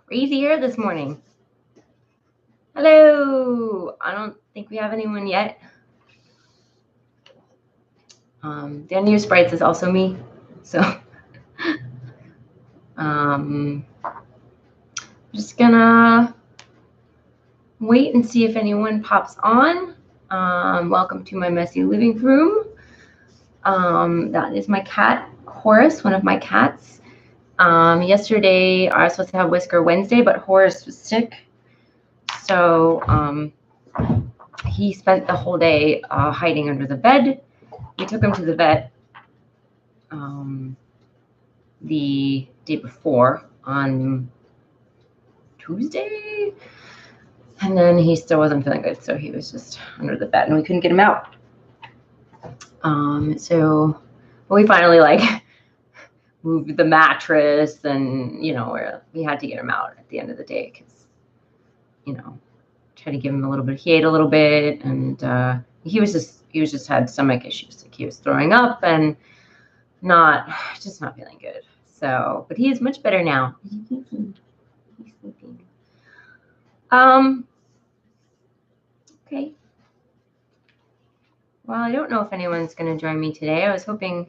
Crazy hair this morning. Hello. I don't think we have anyone yet. The unused sprites is also me. So just gonna wait and see if anyone pops on. Welcome to my messy living room. That is my cat, Horace, one of my cats. Yesterday I was supposed to have Whisker Wednesday, but Horace was sick. So he spent the whole day hiding under the bed. We took him to the vet the day before on Tuesday, and then he still wasn't feeling good, so he was just under the bed and we couldn't get him out. So we finally moved the mattress, and we had to get him out at the end of the day because try to give him a little bit. He ate a little bit, and he was just had stomach issues. Like he was throwing up and just not feeling good. So, but he is much better now. He's sleeping. Okay. Well, I don't know if anyone's going to join me today. I was hoping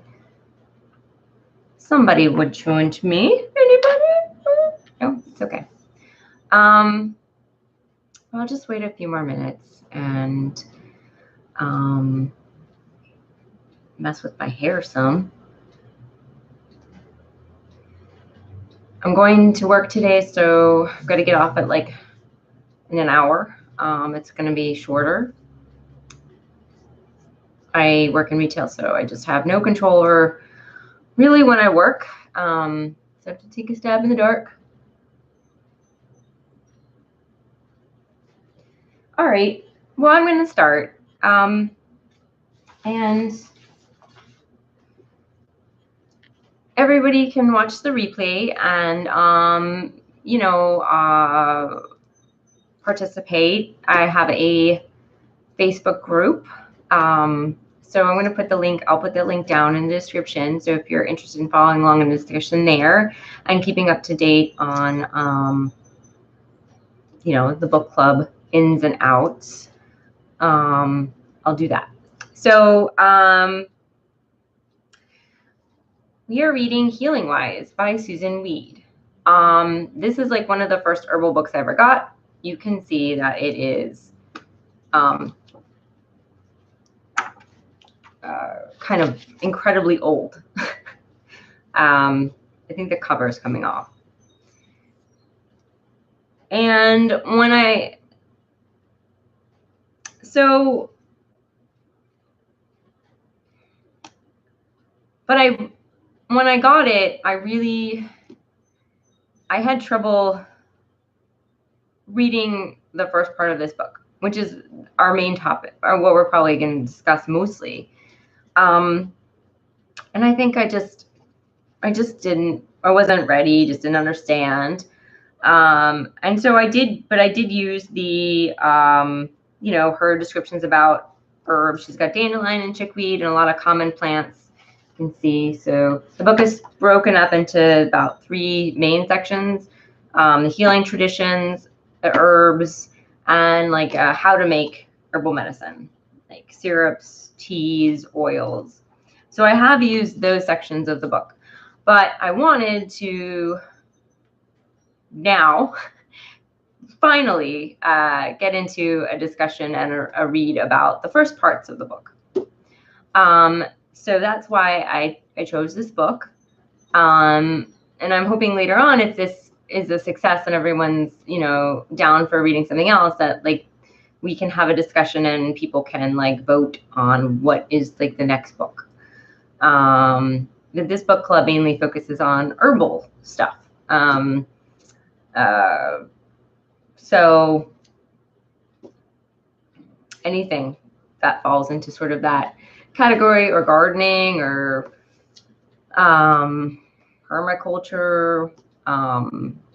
somebody would join me. Anybody? No, it's okay. I'll just wait a few more minutes and mess with my hair some. I'm going to work today, so I've got to get off at in an hour. It's going to be shorter. I work in retail, so I just have no control over really when I work. So I have to take a stab in the dark. All right. Well, I'm going to start. And everybody can watch the replay and, participate. I have a Facebook group. So I'm going to put the link, I'll put the link down in the description. So if you're interested in following along in the discussion there and keeping up to date on, the book club ins and outs, I'll do that. So we are reading Healing Wise by Susun Weed. This is one of the first herbal books I ever got. You can see that it is kind of incredibly old. I think the cover is coming off. And when I got it, I had trouble reading the first part of this book, which is our main topic, or what we're probably going to discuss mostly. And I think I wasn't ready, just didn't understand. And so I did use the, her descriptions about herbs. She's got dandelion and chickweed and a lot of common plants you can see. So the book is broken up into about 3 main sections: the healing traditions, the herbs, and how to make herbal medicine, like syrups, teas, oils. So I have used those sections of the book, but I wanted to now finally get into a discussion and a read about the first parts of the book. So that's why I chose this book. And I'm hoping later on, if this is a success and everyone's, down for reading something else, that we can have a discussion and people can vote on what is the next book. This book club mainly focuses on herbal stuff. So anything that falls into sort of that category, or gardening, or permaculture,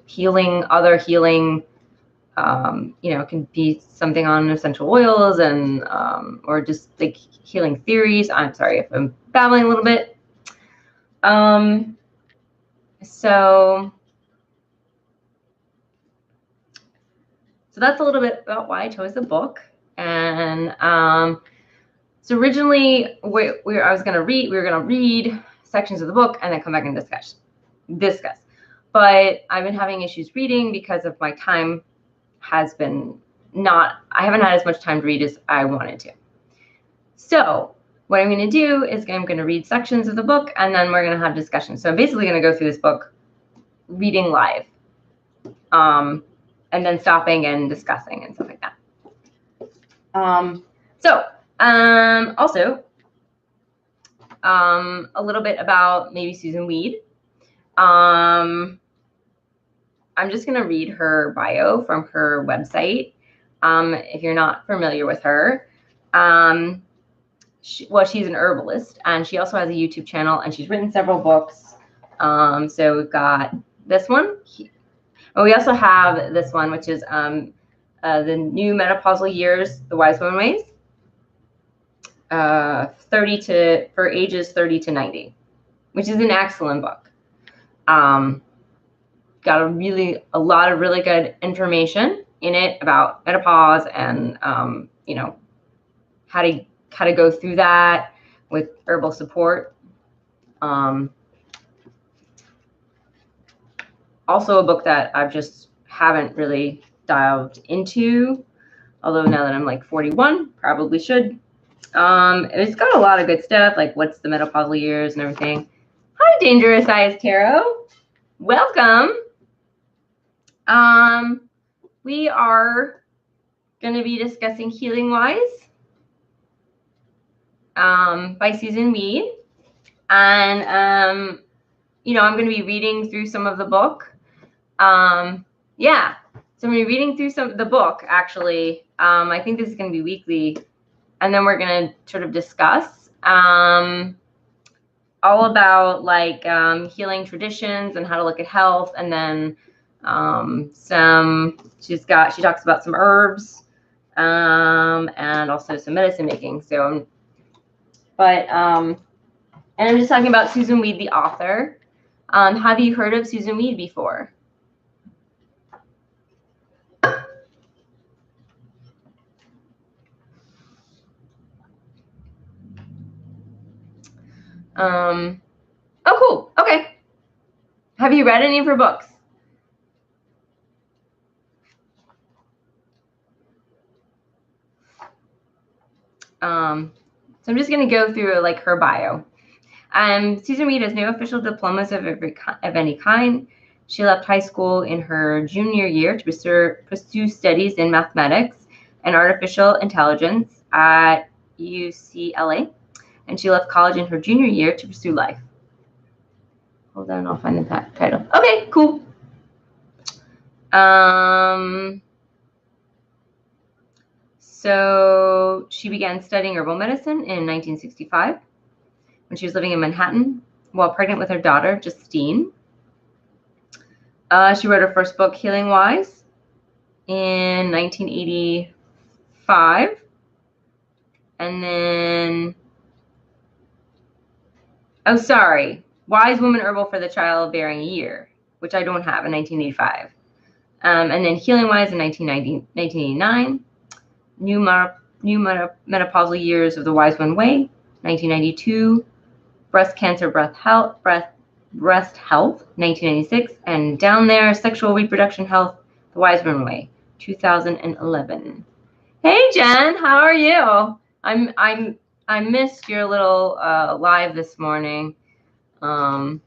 healing, other healing, can be something on essential oils and or just healing theories. I'm sorry if I'm babbling a little bit. So So that's a little bit about why I chose the book. And so originally we were going to read sections of the book and then come back and discuss. But I've been having issues reading because of my time has been I haven't had as much time to read as I wanted to. So what I'm going to do is I'm going to read sections of the book and then we're going to have discussion. So I'm basically going to go through this book reading live, and then stopping and discussing and stuff like that. Also, a little bit about maybe Susun Weed. I'm just going to read her bio from her website. If you're not familiar with her, she's an herbalist, and she also has a YouTube channel, and she's written several books. So we've got this one. We also have this one, which is the New Menopausal Years, The Wise Woman Ways, for ages 30 to 90, which is an excellent book. Got a lot of really good information in it about menopause and how to go through that with herbal support. Also a book that I've just haven't really dived into, although now that I'm like 41, probably should. It's got a lot of good stuff, like what's the menopausal years and everything. Hi, Dangerous Eyes Tarot. Welcome. We are going to be discussing Healing Wise by Susun Weed. And, I'm going to be reading through some of the book. So I'm going to be reading through some of the book, actually. I think this is going to be weekly. And then we're going to sort of discuss all about like healing traditions and how to look at health. And then she talks about some herbs and also some medicine making. So, and I'm just talking about Susun Weed, the author. Have you heard of Susun Weed before? Oh, cool. Okay. Have you read any of her books? So I'm just going to go through like her bio. Susun Weed has no official diplomas of any kind. She left high school in her junior year to pursue studies in mathematics and artificial intelligence at UCLA. And she left college in her junior year to pursue life. Hold on, I'll find the title. Okay, cool. So she began studying herbal medicine in 1965 when she was living in Manhattan while pregnant with her daughter, Justine. She wrote her first book, Healing Wise, in 1985. And then, Wise Woman Herbal for the Childbearing Year, which I don't have, in 1985. And then Healing Wise in 1989. New Menopausal Years of the Wise Woman Way, 1992. Breast Cancer, Breast Health, 1996. And down there, Sexual Reproduction Health, the Wise Woman Way, 2011. Hey, Jen, how are you? I missed your little live this morning, but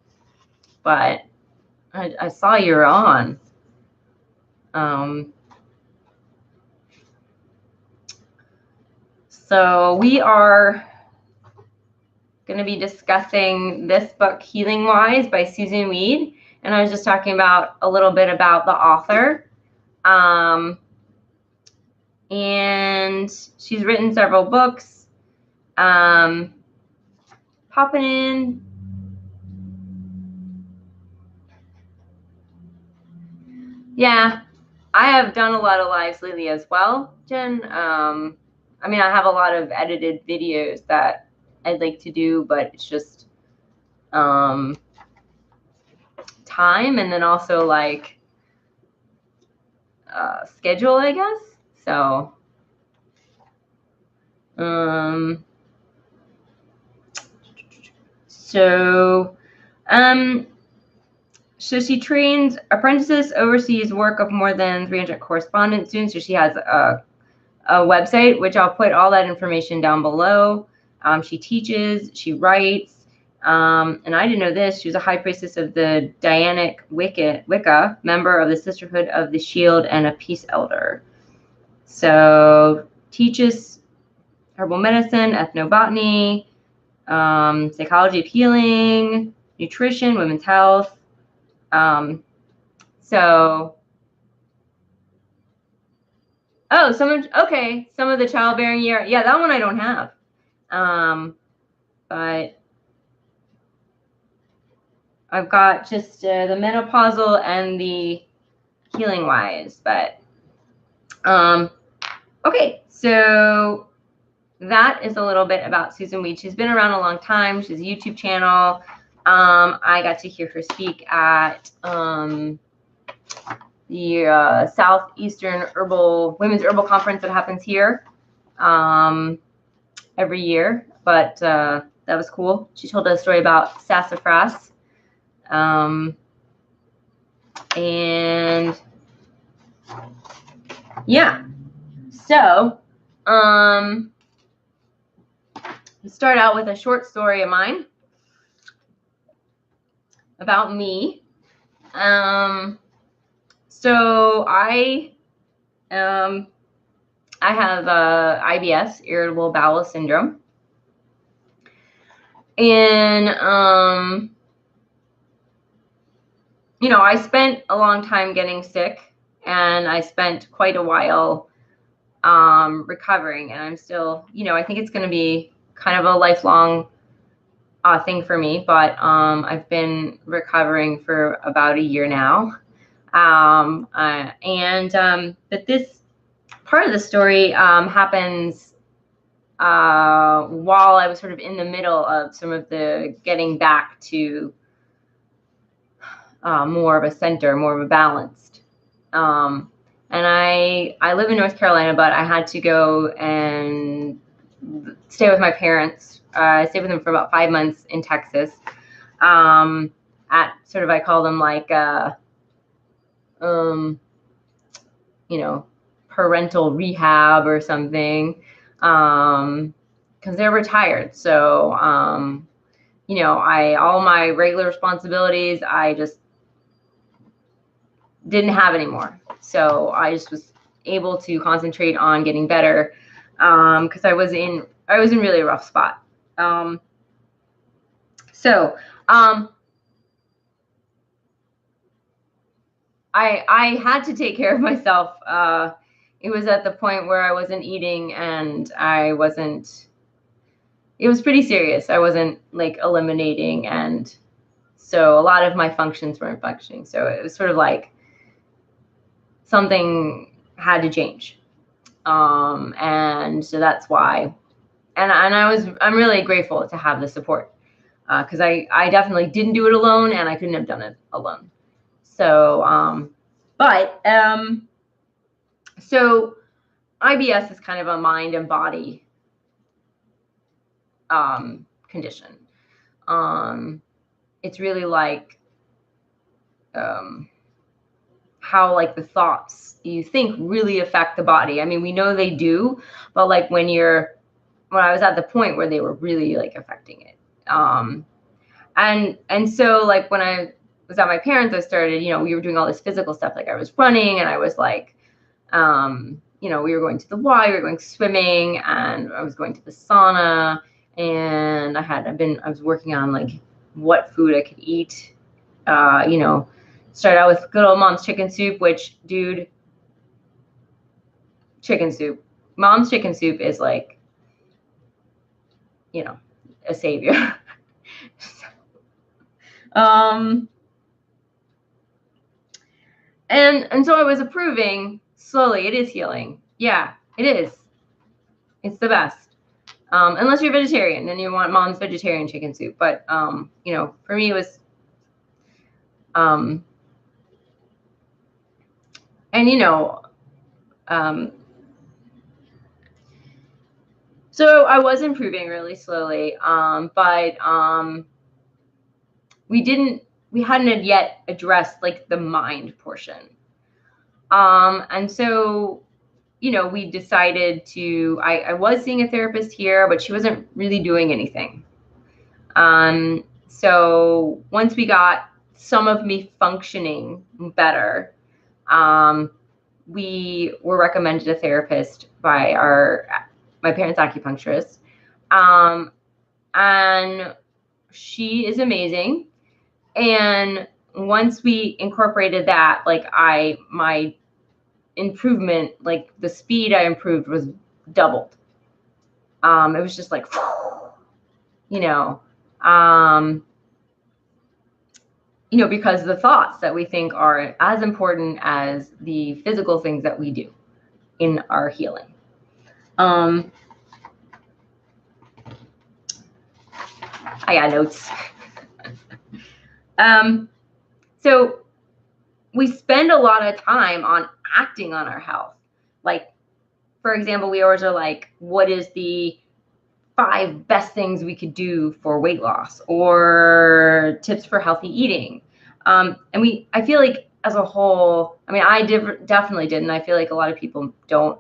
I saw you were on. So we are going to be discussing this book, Healing Wise by Susun Weed. And I was just talking about a little bit about the author. And she's written several books. Popping in. Yeah, I have done a lot of lives lately as well, Jen. I mean, I have a lot of edited videos that I'd like to do, but it's just time, and then also like schedule, I guess. So, um, so, um, so she trains apprentices, oversees work of more than 300 correspondence students. So she has a website, which I'll put all that information down below. She teaches, she writes, and I didn't know this. She was a high priestess of the Dianic Wicca, member of the Sisterhood of the Shield, and a peace elder. So teaches herbal medicine, ethnobotany, psychology of healing, nutrition, women's health. So, oh, okay, some of the childbearing year. Yeah, that one I don't have. But I've got just the menopausal and the healing wise. But okay, so that is a little bit about Susun Weed. She's been around a long time. She has a YouTube channel. I got to hear her speak at the Southeastern Women's Herbal Conference that happens here every year. But that was cool. She told us a story about sassafras. And yeah, so let's start out with a short story of mine about me. So I have IBS, irritable bowel syndrome, and you know, I spent a long time getting sick, and I spent quite a while recovering, and I'm still, you know, I think it's going to be kind of a lifelong thing for me, but I've been recovering for about a year now. But this part of the story happens while I was sort of in the middle of some of the getting back to more of a center, more of a balanced. And I live in North Carolina, but I had to go and stay with my parents. I stayed with them for about 5 months in Texas. At sort of, I call them like, you know, parental rehab or something, because they're retired. So, you know, all my regular responsibilities, I just didn't have anymore. So I just was able to concentrate on getting better, because I was in really a rough spot. I had to take care of myself. It was at the point where I wasn't eating, and it was pretty serious. I wasn't like eliminating, and so a lot of my functions weren't functioning. So it was sort of like something had to change. And so that's why, and I'm really grateful to have the support, because I definitely didn't do it alone, and I couldn't have done it alone. So, so IBS is kind of a mind and body condition. It's really like how like the thoughts you think really affect the body. I mean, we know they do, but like when I was at the point where they were really like affecting it. And so like when I was at my parents', I started, you know, we were doing all this physical stuff. Like I was running, and I was like, you know, we were going to the Y, we were going swimming, and I was going to the sauna, and I was working on like what food I could eat. You know, started out with good old Mom's chicken soup, which, dude, chicken soup. Mom's chicken soup is like, you know, a savior. And so I was approving slowly. It is healing. Yeah, it is. It's the best. Unless you're vegetarian, then you want Mom's vegetarian chicken soup. But, you know, for me, it was, And, you know, so I was improving really slowly, but we hadn't yet addressed like the mind portion. And so, you know, we decided to, I was seeing a therapist here, but she wasn't really doing anything. So once we got some of me functioning better, we were recommended a therapist by my parents' acupuncturist. And she is amazing. And once we incorporated that, like my improvement, like the speed I improved was doubled. It was just like, you know, because the thoughts that we think are as important as the physical things that we do in our healing. I got notes. So we spend a lot of time on acting on our health. Like, for example, we always are like, what is the 5 best things we could do for weight loss, or tips for healthy eating? And I feel like as a whole, I mean, I definitely did, and I feel like a lot of people don't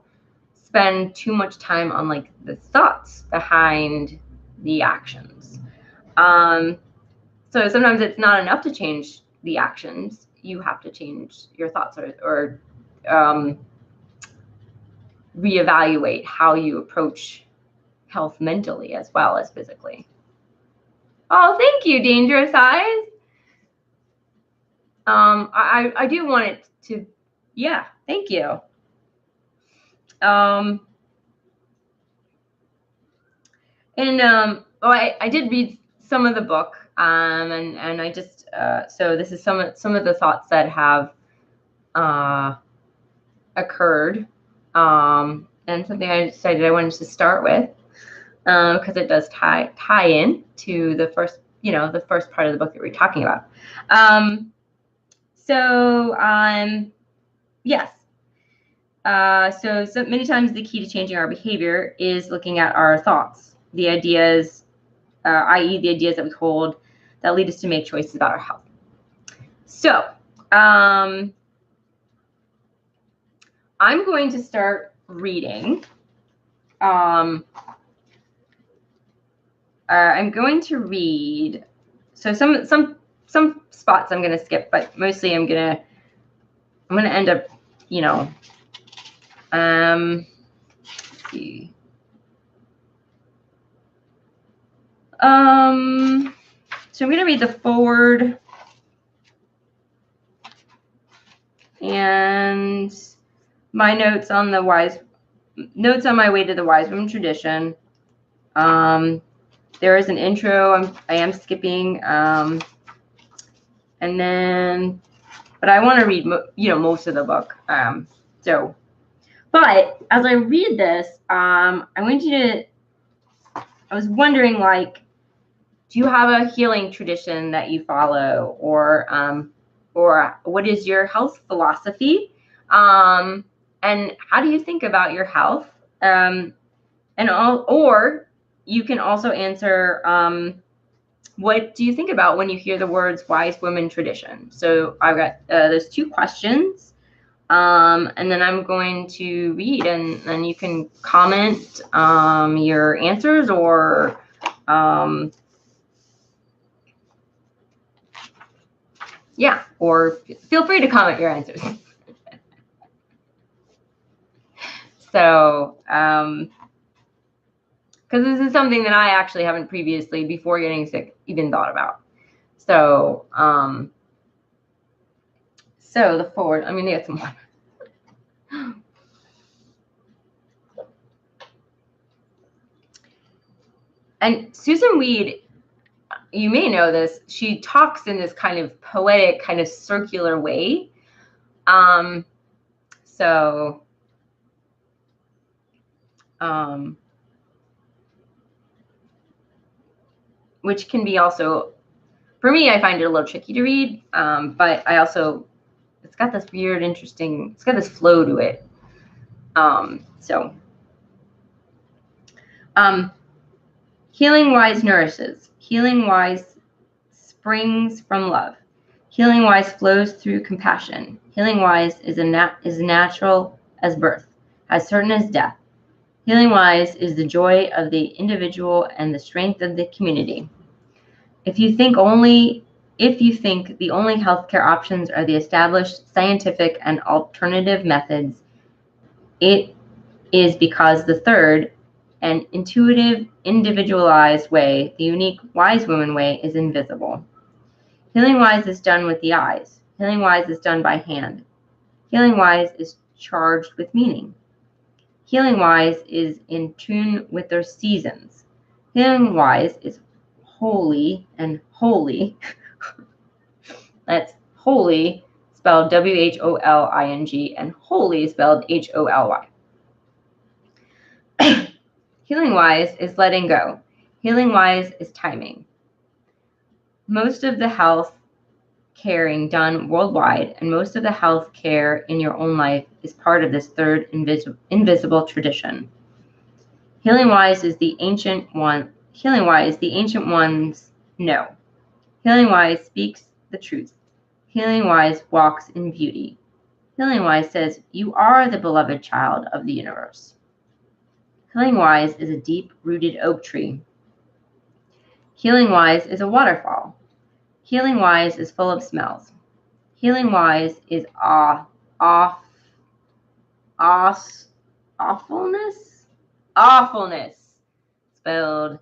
spend too much time on like the thoughts behind the actions. So sometimes it's not enough to change the actions. You have to change your thoughts, or reevaluate how you approach health mentally as well as physically. Oh, thank you, Dangerous Eyes. I do want it to, yeah, thank you. I did read some of the book, and I just so this is some of the thoughts that have occurred, and something I decided I wanted to start with, because it does tie in to the first part of the book that we're talking about. Yes. So many times the key to changing our behavior is looking at our thoughts, the ideas, i.e. the ideas that we hold that lead us to make choices about our health. So I'm going to start reading. I'm going to read. So some spots I'm going to skip, but mostly I'm going to end up, let's see. So I'm going to read the forward and my notes on my way to the Wise Woman tradition. There is an intro I am skipping, and then, but I want to read most of the book. But as I read this, I was wondering, like, do you have a healing tradition that you follow, or what is your health philosophy, and how do you think about your health, or you can also answer, what do you think about when you hear the words wise woman tradition? So I've got those 2 questions, and then I'm going to read, and then you can comment your answers, or yeah, or feel free to comment your answers. So, because this is something that I actually haven't previously, before getting sick, even thought about. So, so the forward, I'm gonna get some water. And Susun Weed, you may know this, she talks in this kind of poetic, kind of circular way. Which can be also, for me, I find it a little tricky to read, but I also it's got this weird, interesting, it's got this flow to it. Healing Wise nourishes. Healing Wise springs from love. Healing Wise flows through compassion. Healing Wise is natural as birth, as certain as death. Healing Wise is the joy of the individual and the strength of the community. If you think the only healthcare options are the established scientific and alternative methods, it is because the third, an intuitive, individualized way, the unique wise woman way, is invisible. Healing Wise is done with the eyes. Healing Wise is done by hand. Healing Wise is charged with meaning. Healing Wise is in tune with their seasons. Healing Wise is holy and holy. That's holy spelled WHOLING and holy spelled HOLY. Healing Wise is letting go. Healing Wise is timing. Most of the health caring done worldwide and most of the health care in your own life is part of this third invisible tradition. Healing Wise is the ancient one. Healing Wise, the ancient ones know. Healing Wise speaks the truth. Healing Wise walks in beauty. Healing Wise says, you are the beloved child of the universe. Healing Wise is a deep-rooted oak tree. Healing Wise is a waterfall. Healing Wise is full of smells. Healing Wise is awfulness? Awfulness. Spelled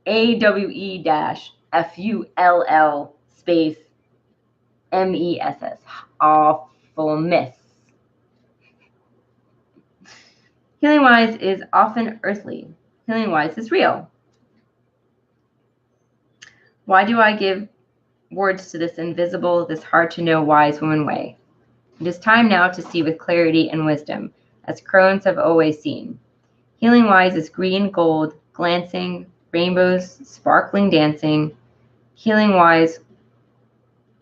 AWE-FULL space MESS. Awfulness. Healing Wise is often earthly. Healing Wise is real. Why do I give words to this invisible, this hard-to-know wise woman way? It is time now to see with clarity and wisdom, as crones have always seen. Healing Wise is green, gold, glancing, rainbows, sparkling, dancing. Healing Wise,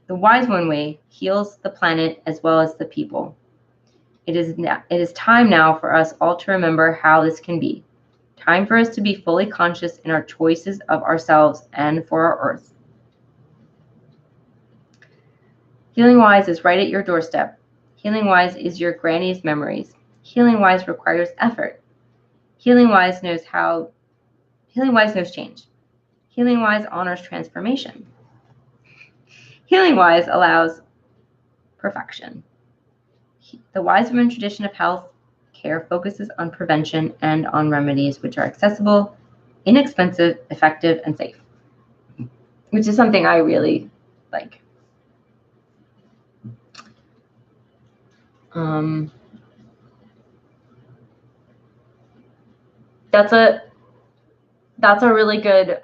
the wise one way, heals the planet as well as the people. It is time now for us all to remember how this can be. Time for us to be fully conscious in our choices of ourselves and for our earth. Healing Wise is right at your doorstep. Healing Wise is your granny's memories. Healing Wise requires effort. Healing Wise knows change. Healing Wise honors transformation. Healing Wise allows perfection. The wise woman tradition of health care focuses on prevention and on remedies which are accessible, inexpensive, effective, and safe, which is something I really like. That's a really good.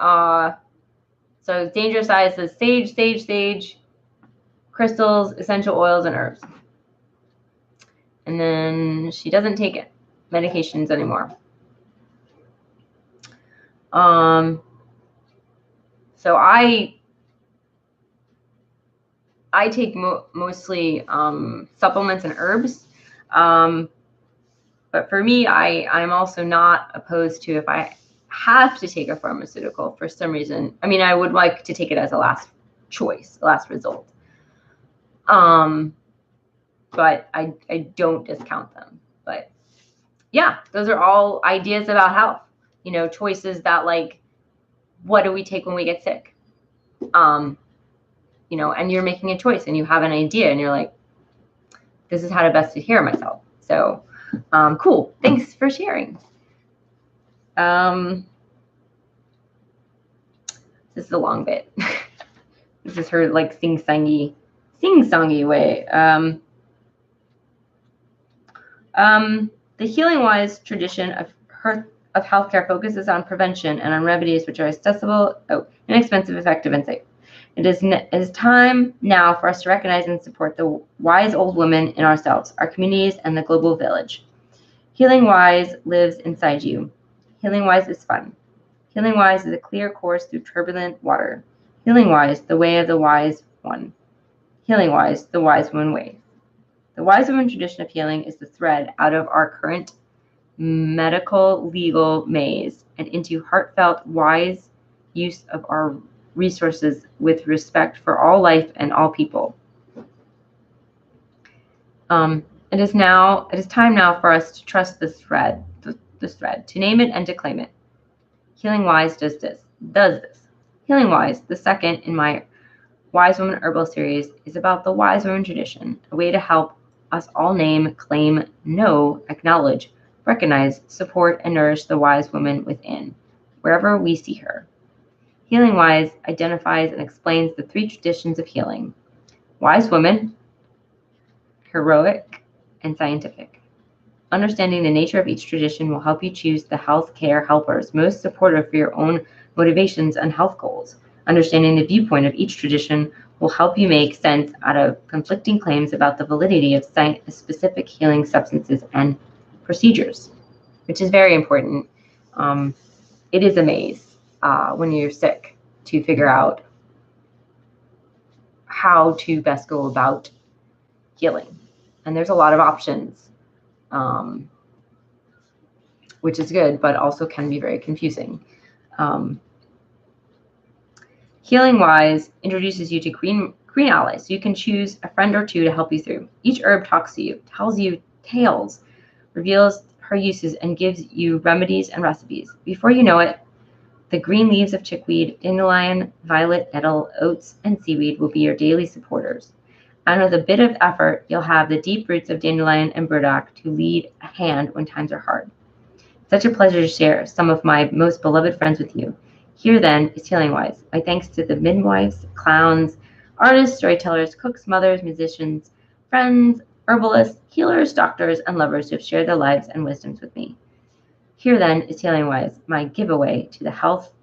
So danger size is sage, crystals, essential oils, and herbs. And then she doesn't take medications anymore. So I take mostly supplements and herbs. But for me, I'm also not opposed to, if I have to take a pharmaceutical for some reason. I mean, I would like to take it as a last choice, last result. But I don't discount them. But yeah, those are all ideas about health. You know, choices that, like, what do we take when we get sick? You know, and you're making a choice and you have an idea and you're like, this is how to best take care of myself. So cool. Thanks for sharing. This is a long bit. This is her like sing-songy way. The Healing Wise tradition of healthcare focuses on prevention and on remedies which are accessible, inexpensive, effective, and safe. It is time now for us to recognize and support the wise old women in ourselves, our communities, and the global village. Healing Wise lives inside you. Healing Wise is fun. Healingwise is a clear course through turbulent water. Healingwise, the way of the wise one. Healingwise, the wise woman way. The wise woman tradition of healing is the thread out of our current medical legal maze and into heartfelt, wise use of our resources with respect for all life and all people. It is time now for us to trust this thread, to name it and to claim it. Healingwise does this. Healingwise, the second in my Wise Woman Herbal series, is about the Wise Woman tradition, a way to help us all name, claim, know, acknowledge, recognize, support, and nourish the wise woman within, wherever we see her. Healingwise identifies and explains the three traditions of healing: wise woman, heroic, and scientific. Understanding the nature of each tradition will help you choose the health care helpers most supportive for your own motivations and health goals. Understanding the viewpoint of each tradition will help you make sense out of conflicting claims about the validity of specific healing substances and procedures, which is very important. It is a maze when you're sick to figure out how to best go about healing. And there's a lot of options, which is good, but also can be very confusing. Healingwise introduces you to green allies, so you can choose a friend or two to help you through. Each herb talks to you, tells you tales, reveals her uses, and gives you remedies and recipes. Before you know it, the green leaves of chickweed, dandelion, violet, nettle, oats, and seaweed will be your daily supporters. And with a bit of effort, you'll have the deep roots of dandelion and burdock to lead a hand when times are hard. Such a pleasure to share some of my most beloved friends with you. Here then is Healingwise. My thanks to the midwives, clowns, artists, storytellers, cooks, mothers, musicians, friends, herbalists, healers, doctors, and lovers who have shared their lives and wisdoms with me. Here then is Healingwise, my giveaway to the health,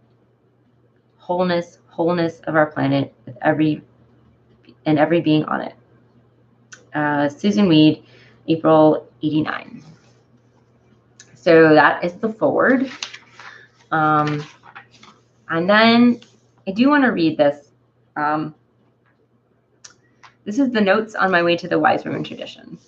wholeness of our planet with every being on it. Susun Weed, April 89. So that is the forward. And then I do want to read this. This is the notes on my way to the Wise Woman tradition.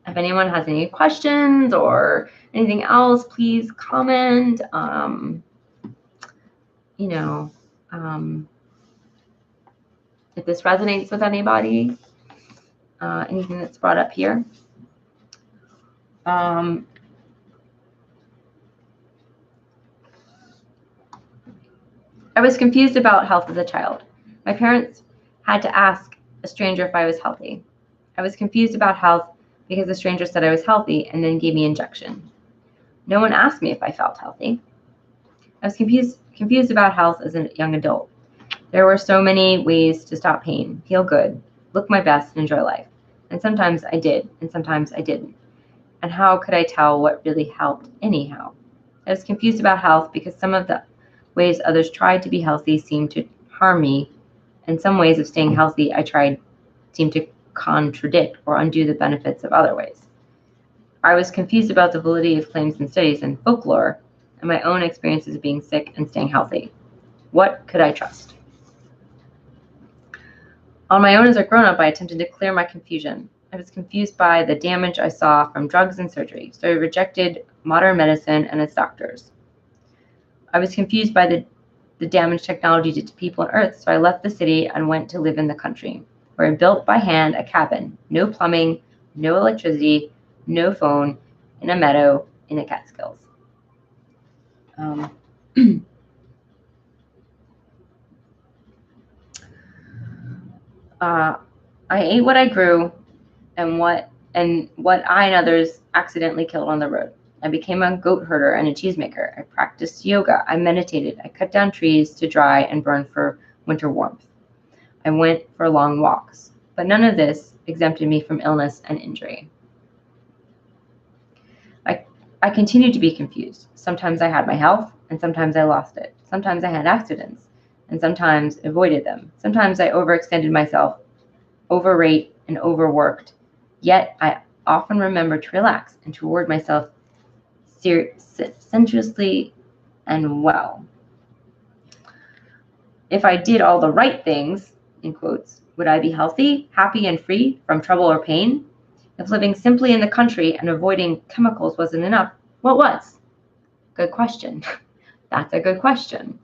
If anyone has any questions or anything else, please comment. If this resonates with anybody, anything that's brought up here. I was confused about health as a child. My parents had to ask a stranger if I was healthy. I was confused about health because the stranger said I was healthy and then gave me an injection. No one asked me if I felt healthy. I was confused about health as a young adult. There were so many ways to stop pain, feel good, look my best, and enjoy life. And sometimes I did, and sometimes I didn't. And how could I tell what really helped anyhow? I was confused about health because some of the ways others tried to be healthy seemed to harm me, and some ways of staying healthy I tried seemed to contradict or undo the benefits of other ways. I was confused about the validity of claims and studies and folklore and my own experiences of being sick and staying healthy. What could I trust? On my own as a grown-up, I attempted to clear my confusion. I was confused by the damage I saw from drugs and surgery, so I rejected modern medicine and its doctors. I was confused by the damage technology did to people on Earth, so I left the city and went to live in the country, where I built by hand a cabin, no plumbing, no electricity, no phone, in a meadow in the Catskills. I ate what I grew and what I and others accidentally killed on the road. I became a goat herder and a cheesemaker. I practiced yoga. I meditated. I cut down trees to dry and burn for winter warmth. I went for long walks. But none of this exempted me from illness and injury. I continued to be confused. Sometimes I had my health, and sometimes I lost it. Sometimes I had accidents, and sometimes avoided them. Sometimes I overextended myself, overate, and overworked. Yet I often remembered to relax and to reward myself sensuously and well. If I did all the right things, in quotes, would I be healthy, happy, and free from trouble or pain? If living simply in the country and avoiding chemicals wasn't enough, what was? Good question. That's a good question.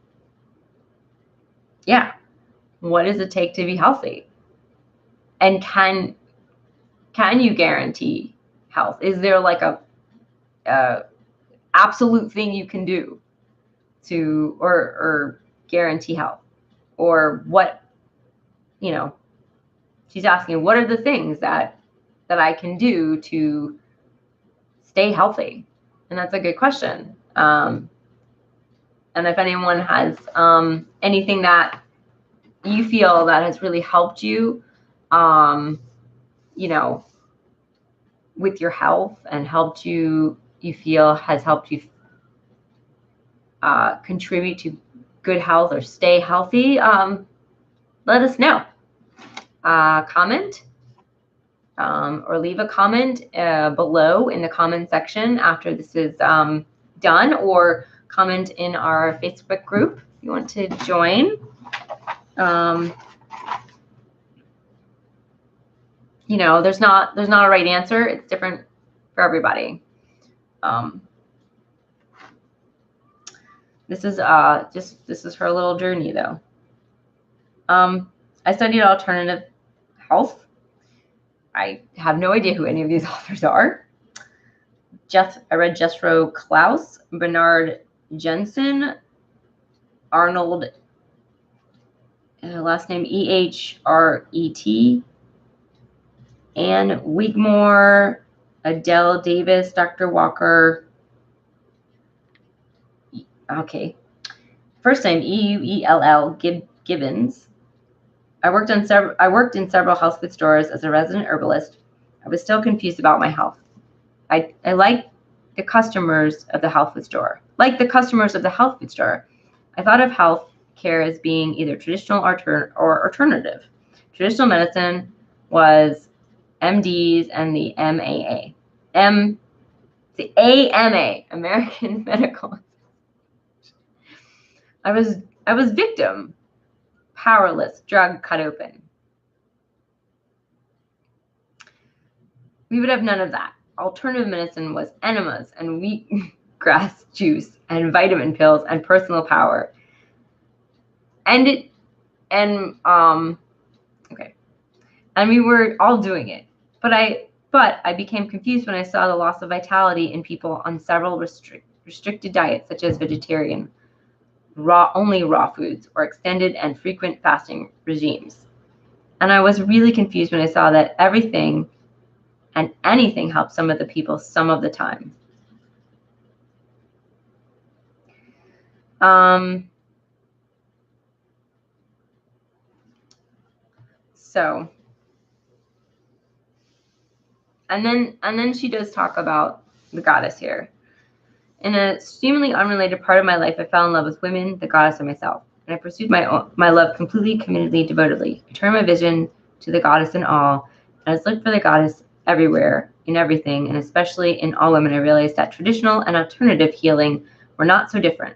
Yeah. What does it take to be healthy? And can you guarantee health? Is there like a absolute thing you can do to or guarantee health? Or what, you know, she's asking, what are the things that I can do to stay healthy? And that's a good question. And if anyone has anything that you feel that has really helped you, you know, with your health and helped you feel has helped you contribute to good health or stay healthy, let us know. Comment or leave a comment below in the comment section after this is done, or comment in our Facebook group if you want to join. You know, there's not a right answer. It's different for everybody. This is her little journey though. I studied alternative health. I have no idea who any of these authors are. I read Jethro Klaus, Bernard Jensen, Arnold, last name Ehret, Anne Wigmore, Adele Davis, Dr. Walker. Okay. First name Euell Gibbons. I worked in several health food stores as a resident herbalist. I was still confused about my health. I liked the customers of the health food store. I thought of health care as being either traditional or alternative. Traditional medicine was MDs and the the AMA, American Medical. I was victim, powerless, drug cut open. We would have none of that. Alternative medicine was enemas and wheatgrass juice and vitamin pills and personal power. Okay. And we were all doing it. But I became confused when I saw the loss of vitality in people on several restricted diets, such as vegetarian, only raw foods, or extended and frequent fasting regimes. And I was really confused when I saw that everything and anything helps some of the people some of the time. So, and then she does talk about the goddess here. In a seemingly unrelated part of my life, I fell in love with women, the goddess, and myself. And I pursued my love completely, committedly, devotedly. I turned my vision to the goddess in all, and I was looking for the goddess everywhere, in everything, and especially in all women. I realized that traditional and alternative healing were not so different.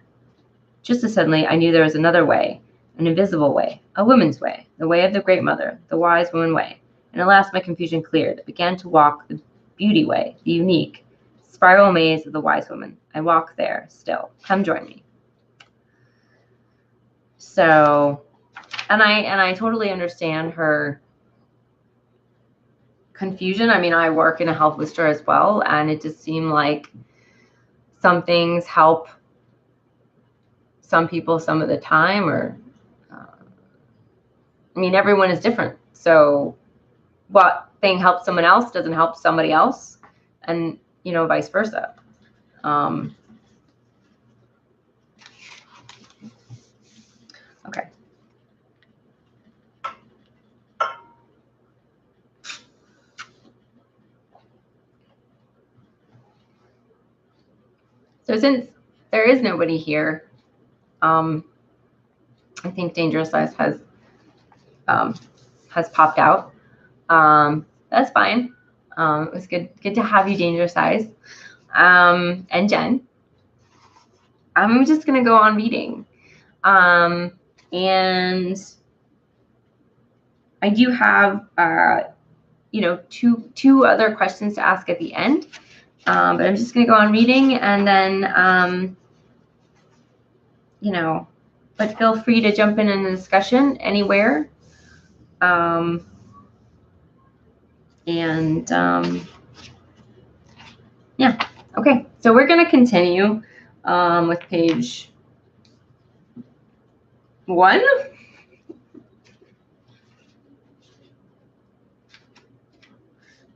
Just as suddenly, I knew there was another way, an invisible way, a woman's way, the way of the great mother, the wise woman way. And at last, my confusion cleared. I began to walk the beauty way, the unique, spiral maze of the wise woman. I walk there still. Come join me. So, and I totally understand her confusion. I mean, I work in a health food store as well, and it just seemed like some things help some people some of the time, or I mean, everyone is different. So what thing helps someone else doesn't help somebody else, and you know, vice versa. Okay. So since there is nobody here, I think Dangerous Size has popped out. That's fine. It was good to have you, Dangerous Size. and Jen. I'm just going to go on reading. And I do have, you know, two other questions to ask at the end. But I'm just going to go on reading, and then, you know, but feel free to jump in the discussion anywhere. Yeah, okay. So we're going to continue with page 1.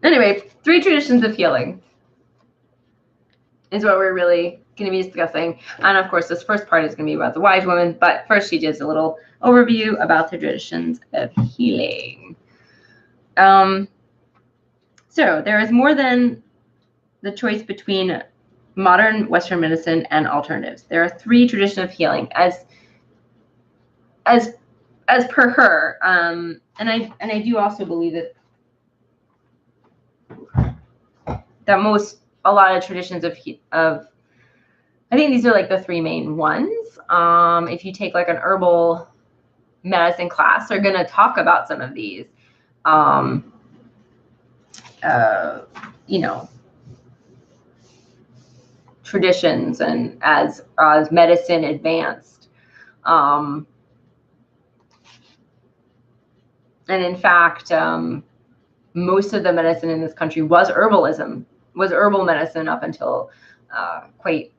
Anyway, 3 traditions of healing is what we're really going to be discussing. And of course, this first part is going to be about the wise woman, but first she gives a little overview about the traditions of healing. So there is more than the choice between modern Western medicine and alternatives. There are 3 traditions of healing as per her. And I do also believe that a lot of traditions of I think these are like the 3 main ones. If you take like an herbal medicine class, they're going to talk about some of these. You know, traditions and as medicine advanced. And in fact, most of the medicine in this country was herbal medicine up until quite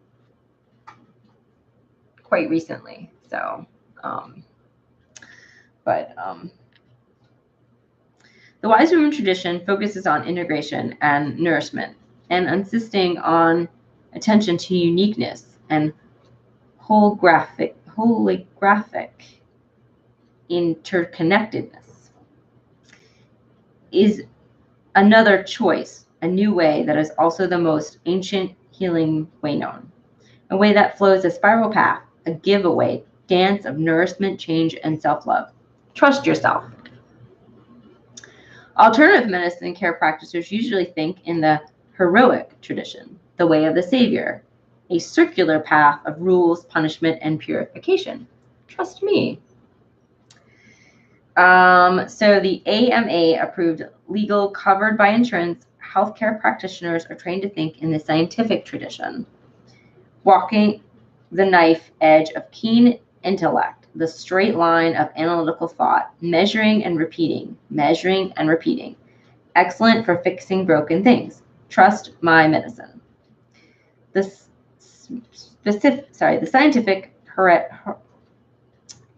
recently. So, the wise woman tradition focuses on integration and nourishment, and insisting on attention to uniqueness and holographic interconnectedness is another choice, a new way that is also the most ancient healing way known, a way that flows a spiral path, a giveaway dance of nourishment, change, and self-love. Trust yourself. Alternative medicine care practitioners usually think in the heroic tradition, the way of the savior, a circular path of rules, punishment, and purification. Trust me. So the AMA approved legal covered by insurance healthcare practitioners are trained to think in the scientific tradition, walking the knife edge of keen intellect, the straight line of analytical thought, measuring and repeating, excellent for fixing broken things. Trust my medicine. The scientific,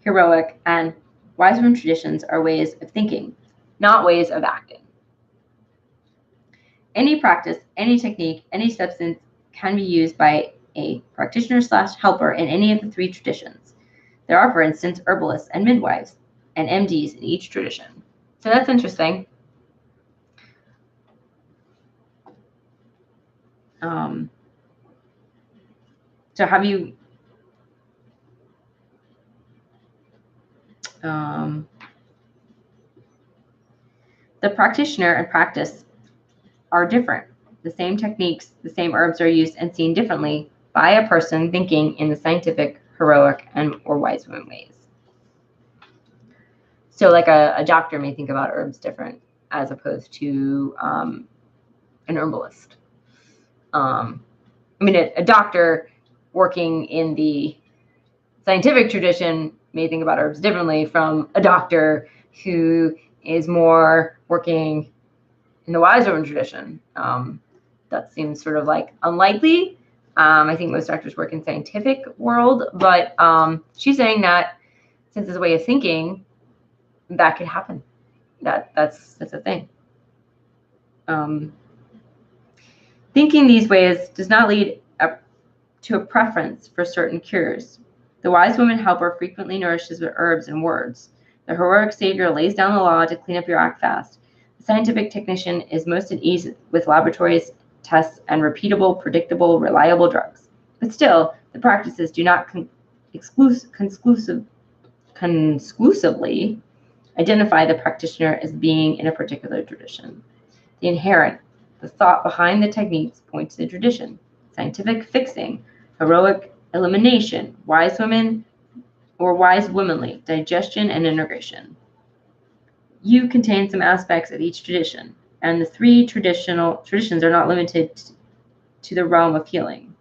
heroic, and wise woman traditions are ways of thinking, not ways of acting. Any practice, any technique, any substance can be used by a practitioner/helper in any of the 3 traditions. There are, for instance, herbalists and midwives and MDs in each tradition. So that's interesting. So have you the practitioner and practice are different. The same techniques, the same herbs are used and seen differently by a person thinking in the scientific, heroic, or wise woman ways. So like a doctor may think about herbs different as opposed to an herbalist. I mean, a doctor working in the scientific tradition may think about herbs differently from a doctor who is more working in the wise woman tradition. That seems sort of like unlikely. I think most doctors work in scientific world, but she's saying that since it's a way of thinking, that could happen. That's a thing. Thinking these ways does not lead to a preference for certain cures. The wise woman helper frequently nourishes with herbs and words. The heroic savior lays down the law to clean up your act fast. The scientific technician is most at ease with laboratories, tests, and repeatable, predictable, reliable drugs. But still, the practices do not conclusively identify the practitioner as being in a particular tradition. The thought behind the techniques point to the tradition. scientific fixing, heroic elimination, wise women or wise womanly, digestion and integration. You contain some aspects of each tradition, and the three traditions are not limited to the realm of healing.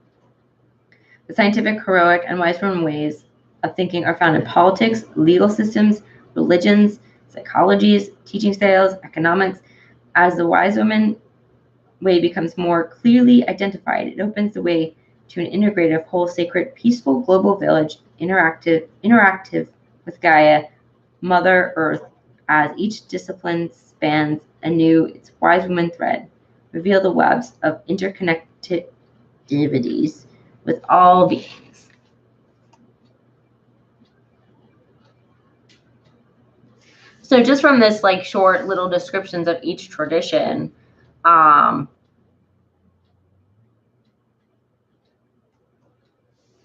The scientific, heroic, and wise woman ways of thinking are found in politics, legal systems, religions, psychologies, teaching styles, economics. As the wise woman way becomes more clearly identified, it opens the way to an integrative, whole, sacred, peaceful global village, interactive with Gaia, Mother Earth, as each discipline spans anew its wise woman thread, reveal the webs of interconnectivities with all beings. So just from this like short little descriptions of each tradition, can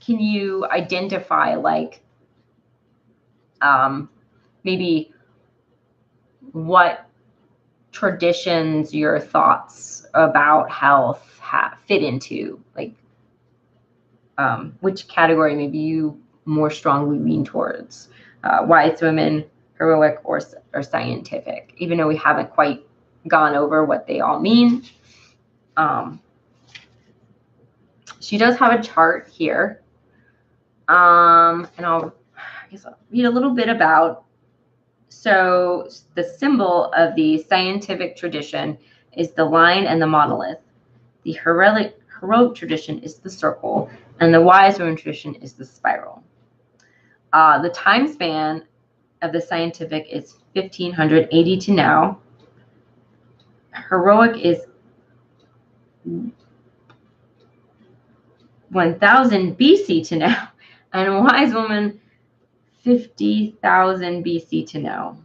you identify like maybe what traditions your thoughts about health fit into? Like which category maybe you more strongly lean towards? Wise women, heroic, or scientific, even though we haven't quite gone over what they all mean. She does have a chart here. And I guess I'll read a little bit about. So the symbol of the scientific tradition is the line and the monolith. The heroic tradition is the circle, and the wise woman tradition is the spiral. The time span of the scientific is 1580 to now. Heroic is 1000 BC to now, and wise woman 50,000 BC to now.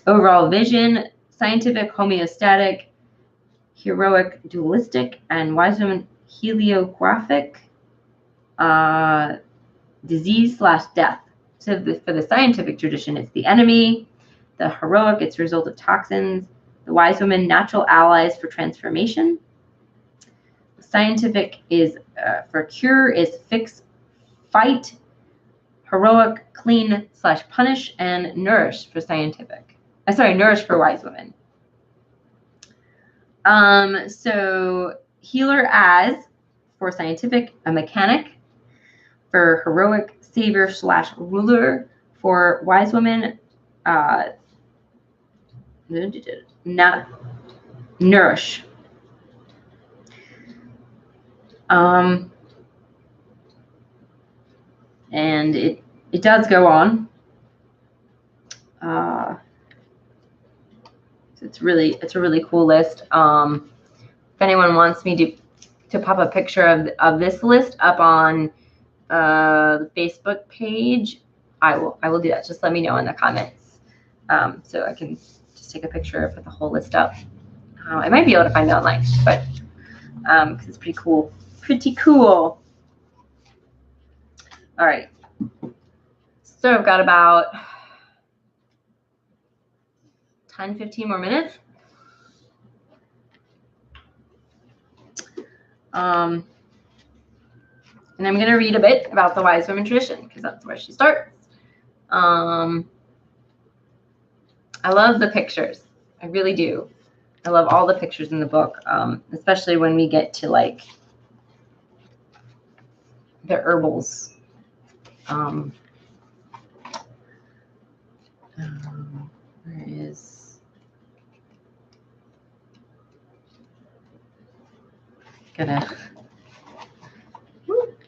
Overall vision, scientific homeostatic, heroic dualistic, and wise woman heliographic, disease/death. So for the scientific tradition, it's the enemy. The heroic, it's a result of toxins. The wise woman, natural allies for transformation. The scientific is for cure is fix, fight. Heroic, clean/punish, and nourish for scientific. Nourish for wise women. So healer as for scientific, a mechanic. For heroic, savior/ruler. For wise women, nourish. And it does go on. So it's a really cool list. If anyone wants me to pop a picture of this list up on the Facebook page, I will do that. Just let me know in the comments, so I can just take a picture and put the whole list up. I might be able to find it online, but because it's pretty cool. Pretty cool. All right. So I've got about 10-15 more minutes. And I'm going to read a bit about the wise women tradition because that's where she starts. I love the pictures. I really do. I love all the pictures in the book, especially when we get to like the herbals. Where is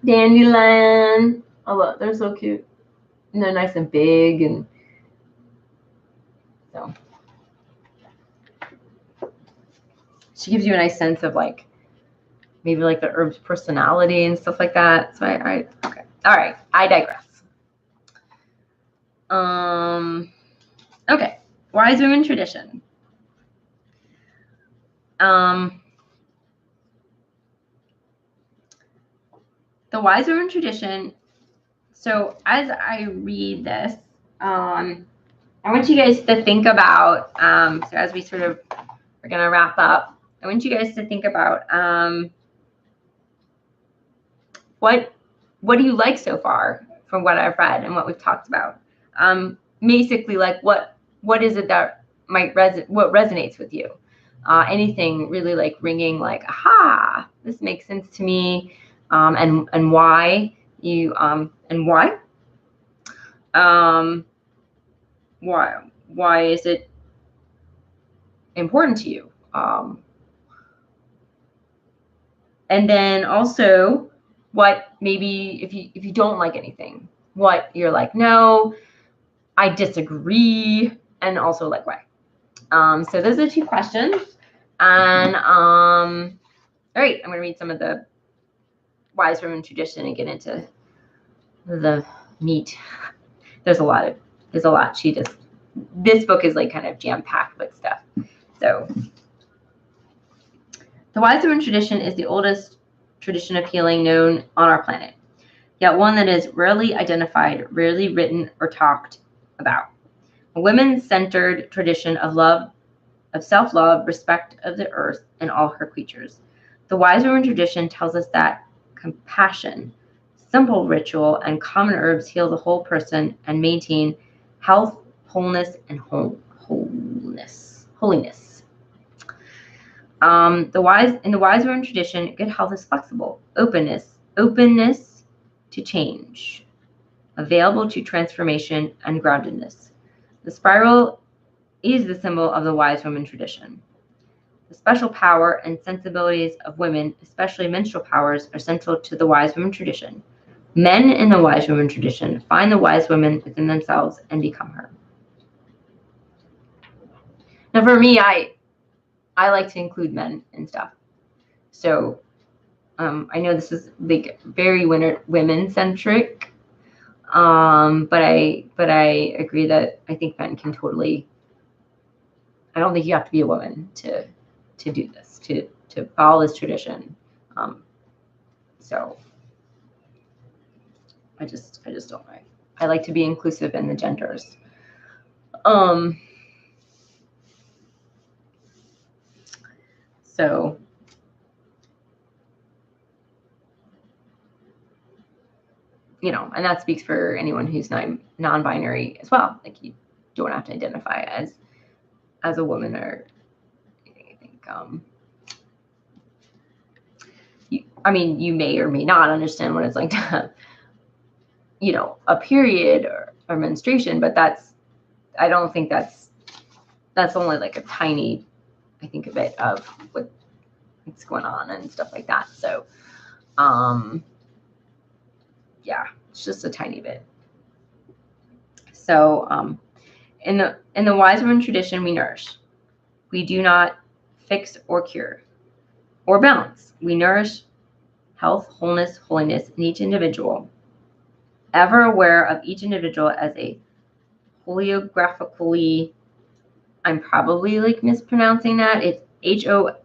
dandelion? Oh look, they're so cute. And they're nice and big, and so she gives you a nice sense of like maybe like the herb's personality and stuff like that. So okay. All right, I digress. Okay, wise women tradition. The wise women tradition. So as I read this, I want you guys to think about, so as we sort of are going to wrap up, I want you guys to think about what do you like so far from what I've read and what we've talked about? Basically, like what is it that what resonates with you? Anything really like ringing like, aha, this makes sense to me, and why you and why why is it important to you? And then also, what maybe if you don't like anything, what you're like, no, I disagree, and also like why. So those are 2 questions. And all right, I'm gonna read some of the wise women tradition and get into the meat. There's a lot. This book is like kind of jam-packed with stuff. So the wise women tradition is the oldest tradition of healing known on our planet, yet one that is rarely identified, rarely written or talked about. A women-centered tradition of love, of self-love, respect of the earth and all her creatures. The wise women tradition tells us that compassion, simple ritual, and common herbs heal the whole person and maintain health, wholeness, and holiness. In the wise women tradition, good health is flexible, openness to change, available to transformation, and groundedness. The spiral is the symbol of the wise women tradition. The special power and sensibilities of women, especially menstrual powers, are central to the wise women tradition. Men in the wise women tradition find the wise women within themselves and become her. Now, for me, I like to include men and stuff. So I know this is like very women-centric, but I agree that I think men can totally. I don't think you have to be a woman to do this, to follow this tradition. So I just don't know. I like to be inclusive in the genders. So and that speaks for anyone who's non-binary as well. Like, you don't have to identify as a woman or anything. You may or may not understand what it's like to have, a period or menstruation, but I don't think that's only like a tiny, I think, a bit of what's going on and stuff like that. So, yeah, it's just a tiny bit. So, in the wise women tradition, we nourish. We do not fix or cure or balance. We nourish health, wholeness, holiness in each individual, ever aware of each individual as a holographically, I'm probably like mispronouncing that. It's HOLOGRAPHICALLY.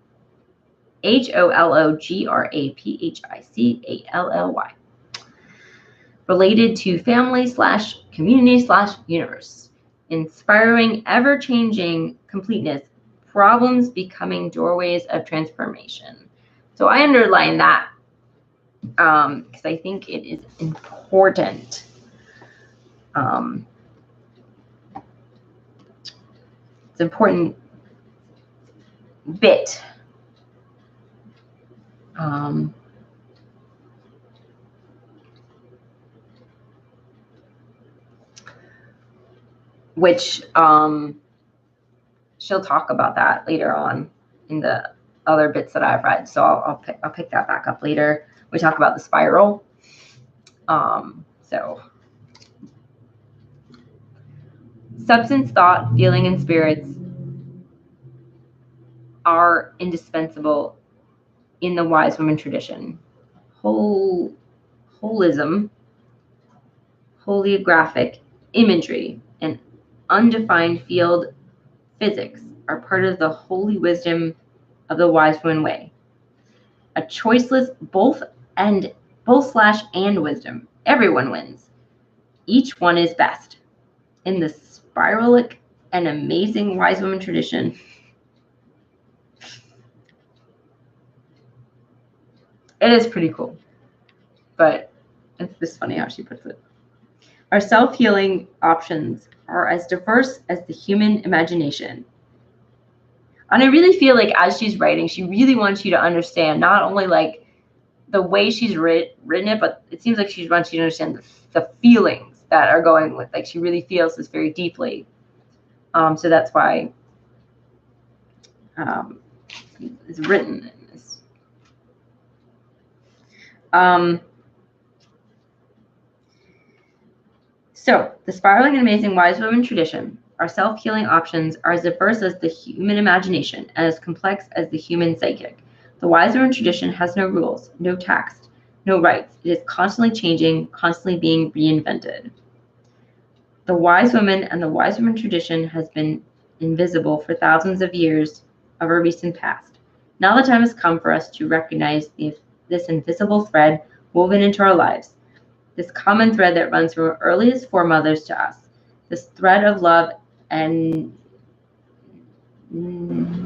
Related to family/community/universe. Inspiring ever-changing completeness, problems becoming doorways of transformation. So I underline that because I think it is important. It's an important bit. Which she'll talk about that later on in the other bits that I've read. So I'll pick that back up later. We talk about the spiral. So substance, thought, feeling, and spirits are indispensable in the wise women tradition. Holism, holographic imagery, and undefined field physics are part of the holy wisdom of the wise woman way. A choiceless both and wisdom. Everyone wins. Each one is best. In the spiralic and amazing wise woman tradition, it is pretty cool. but it's funny how she puts it. Our self-healing options are as diverse as the human imagination. And I really feel like as she's writing, she really wants you to understand not only like the way she's written it, but it seems like she wants you to understand the feelings that are going with, like she really feels this very deeply. So that's why it's written in this. So the spiraling and amazing wise woman tradition, our self-healing options are as diverse as the human imagination and as complex as the human psychic. The wise woman tradition has no rules, no text, no rights. It is constantly changing, constantly being reinvented. The wise woman and the wise woman tradition has been invisible for thousands of years of our recent past. Now the time has come for us to recognize this invisible thread woven into our lives, this common thread that runs from our earliest foremothers to us, this thread of love and nuance,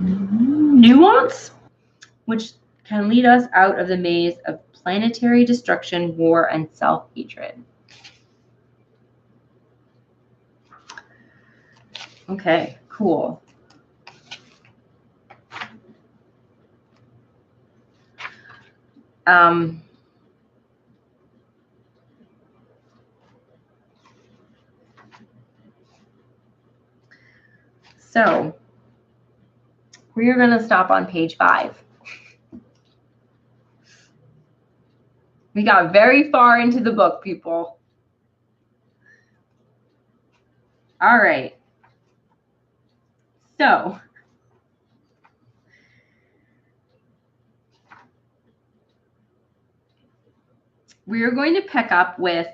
which can lead us out of the maze of planetary destruction, war, and self-hatred. Okay, cool. So we are going to stop on page 5. We got very far into the book, people. All right. So we are going to pick up with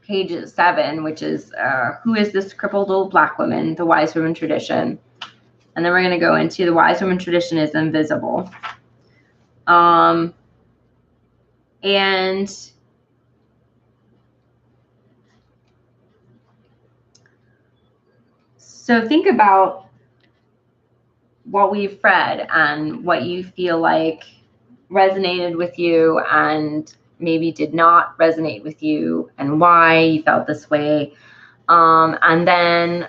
page 7, which is who is this crippled old black woman, the wise woman tradition. And then we're going to go into the wise woman tradition is invisible. And so think about what we've read and what you feel like resonated with you and maybe did not resonate with you and why you felt this way. And then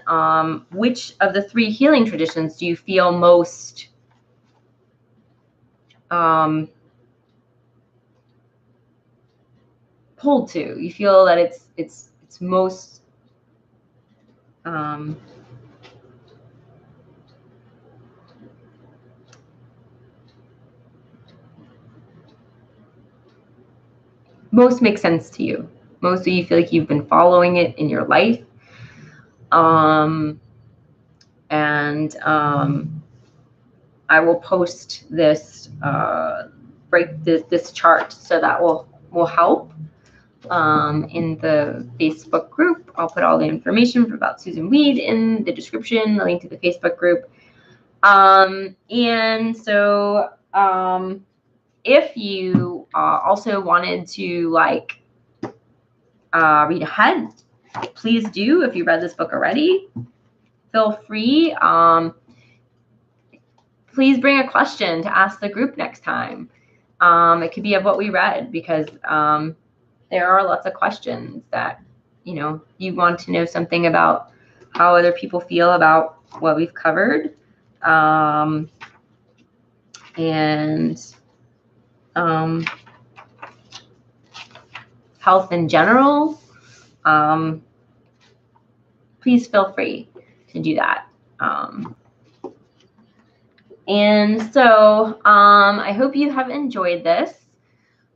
which of the 3 healing traditions do you feel most pulled to? You feel that it's most most makes sense to you. Most of you feel like you've been following it in your life. I will post this this chart, so that will help in the Facebook group. I'll put all the information about Susun Weed in the description, the link to the Facebook group. And so if you also wanted to like read ahead, please do. If you read this book already, feel free. Please bring a question to ask the group next time. It could be of what we read, because there are lots of questions that, you want to know something about how other people feel about what we've covered. Health in general. Please feel free to do that. And so I hope you have enjoyed this.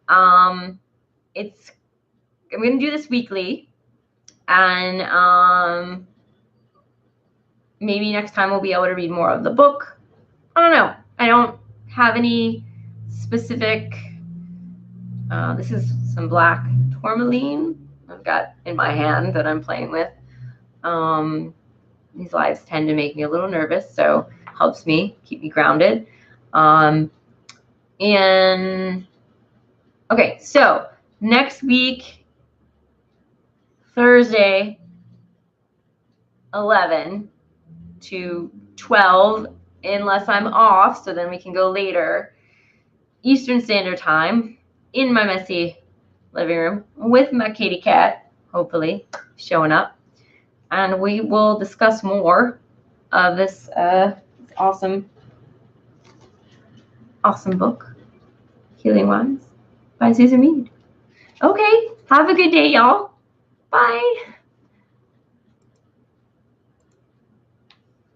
I'm going to do this weekly, and maybe next time we'll be able to read more of the book. I don't know. I don't have any specific. This is some black tourmaline I've got in my hand that I'm playing with. These lives tend to make me a little nervous, so helps me keep me grounded. And okay, so next week, Thursday, 11 to 12, unless I'm off, so then we can go later. Eastern Standard Time in my messy living room with my kitty cat, hopefully showing up. And we will discuss more of this awesome book, Healing Wise by Susun Weed. Okay, have a good day, y'all. Bye.